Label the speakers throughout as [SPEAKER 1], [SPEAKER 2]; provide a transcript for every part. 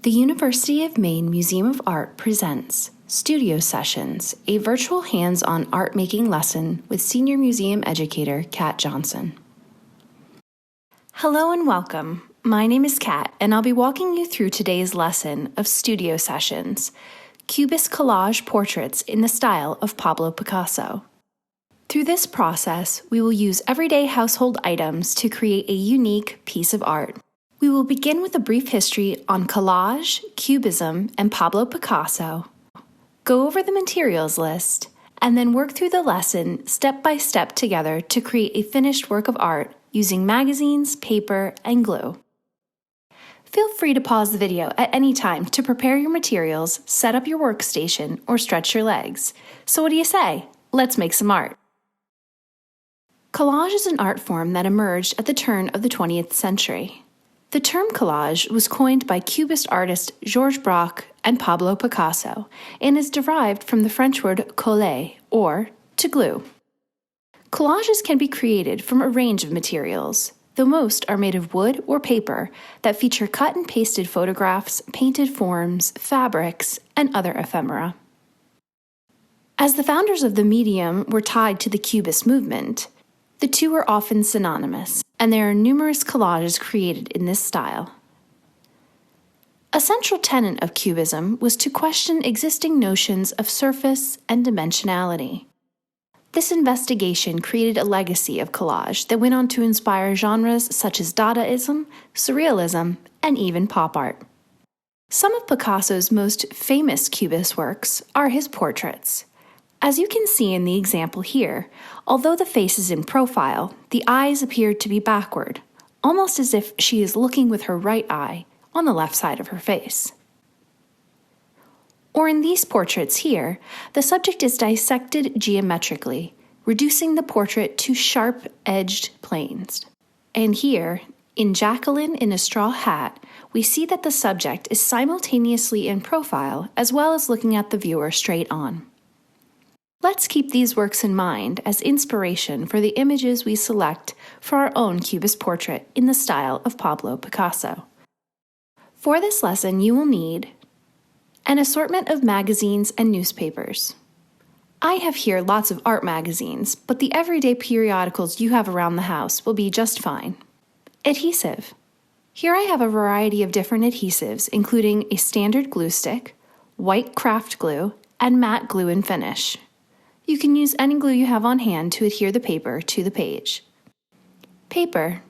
[SPEAKER 1] The University of Maine Museum of Art presents Studio Sessions, a virtual hands-on art-making lesson with Senior Museum Educator Kat Johnson. Hello and welcome. My name is Kat, and I'll be walking you through today's lesson of Studio Sessions, Cubist collage portraits in the style of Pablo Picasso. Through this process, we will use everyday household items to create a unique piece of art. We will begin with a brief history on collage, cubism, and Pablo Picasso, go over the materials list, and then work through the lesson step by step together to create a finished work of art using magazines, paper, and glue. Feel free to pause the video at any time to prepare your materials, set up your workstation, or stretch your legs. So what do you say? Let's make some art. Collage is an art form that emerged at the turn of the 20th century. The term collage was coined by Cubist artists Georges Braque and Pablo Picasso and is derived from the French word coller, or to glue. Collages can be created from a range of materials, though most are made of wood or paper that feature cut and pasted photographs, painted forms, fabrics, and other ephemera. As the founders of the medium were tied to the Cubist movement, the two are often synonymous, and there are numerous collages created in this style. A central tenet of Cubism was to question existing notions of surface and dimensionality. This investigation created a legacy of collage that went on to inspire genres such as Dadaism, Surrealism, and even pop art. Some of Picasso's most famous Cubist works are his portraits. As you can see in the example here, although the face is in profile, the eyes appear to be backward, almost as if she is looking with her right eye on the left side of her face. Or in these portraits here, the subject is dissected geometrically, reducing the portrait to sharp-edged planes. And here, in Jacqueline in a straw hat, we see that the subject is simultaneously in profile as well as looking at the viewer straight on. Let's keep these works in mind as inspiration for the images we select for our own Cubist portrait in the style of Pablo Picasso. For this lesson, you will need an assortment of magazines and newspapers. I have here lots of art magazines, but the everyday periodicals you have around the house will be just fine. Adhesive. Here I have a variety of different adhesives, including a standard glue stick, white craft glue, and matte glue and finish. You can use any glue you have on hand to adhere the paper to the page. Paper.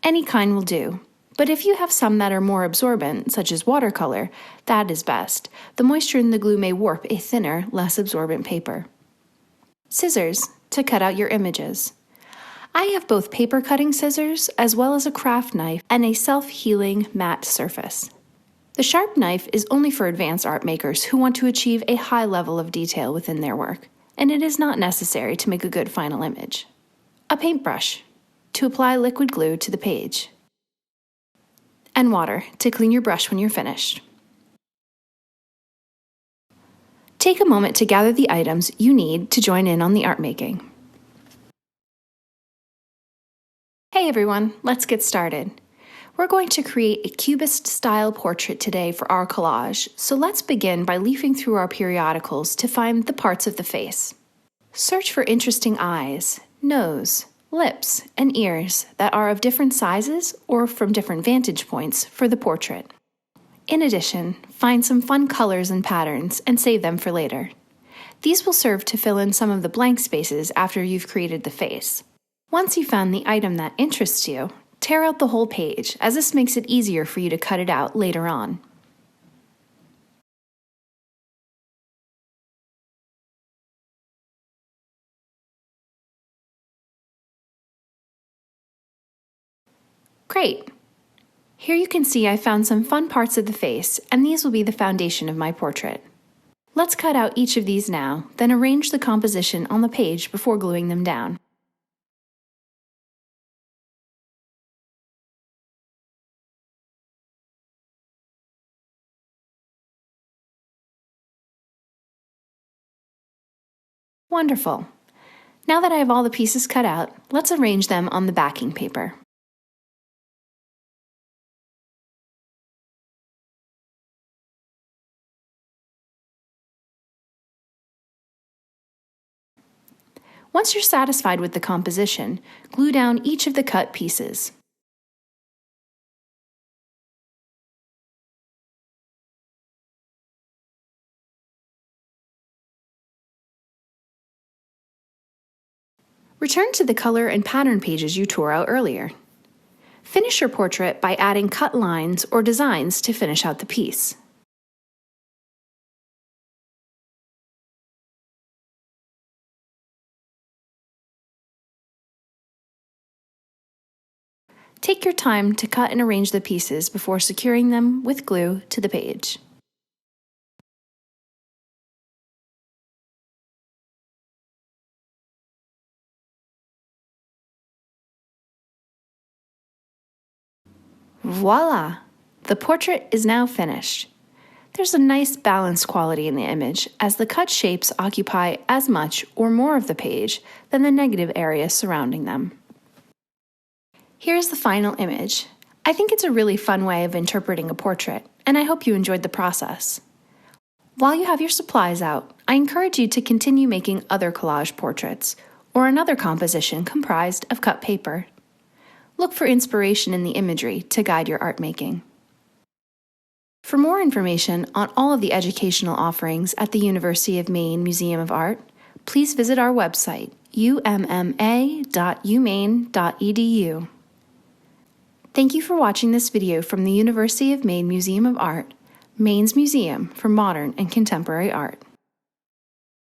[SPEAKER 1] Any kind will do, but if you have some that are more absorbent, such as watercolor, that is best. The moisture in the glue may warp a thinner, less absorbent paper. Scissors to cut out your images. I have both paper cutting scissors as well as a craft knife and a self-healing matte surface. The sharp knife is only for advanced art makers who want to achieve a high level of detail within their work, and it is not necessary to make a good final image. A paintbrush to apply liquid glue to the page. And water to clean your brush when you're finished. Take a moment to gather the items you need to join in on the art making. Hey everyone, let's get started. We're going to create a Cubist-style portrait today for our collage, so let's begin by leafing through our periodicals to find the parts of the face. Search for interesting eyes, nose, lips, and ears that are of different sizes or from different vantage points for the portrait. In addition, find some fun colors and patterns and save them for later. These will serve to fill in some of the blank spaces after you've created the face. Once you've found the item that interests you, tear out the whole page, as this makes it easier for you to cut it out later on. Great! Here you can see I found some fun parts of the face, and these will be the foundation of my portrait. Let's cut out each of these now, then arrange the composition on the page before gluing them down. Wonderful. Now that I have all the pieces cut out, let's arrange them on the backing paper. Once you're satisfied with the composition, glue down each of the cut pieces. Return to the color and pattern pages you tore out earlier. Finish your portrait by adding cut lines or designs to finish out the piece. Take your time to cut and arrange the pieces before securing them with glue to the page. Voila! The portrait is now finished. There's a nice balanced quality in the image, as the cut shapes occupy as much or more of the page than the negative areas surrounding them. Here's the final image. I think it's a really fun way of interpreting a portrait, and I hope you enjoyed the process. While you have your supplies out, I encourage you to continue making other collage portraits, or another composition comprised of cut paper. Look for inspiration in the imagery to guide your art making. For more information on all of the educational offerings at the University of Maine Museum of Art, please visit our website, umma.umaine.edu. Thank you for watching this video from the University of Maine Museum of Art, Maine's Museum for Modern and Contemporary Art.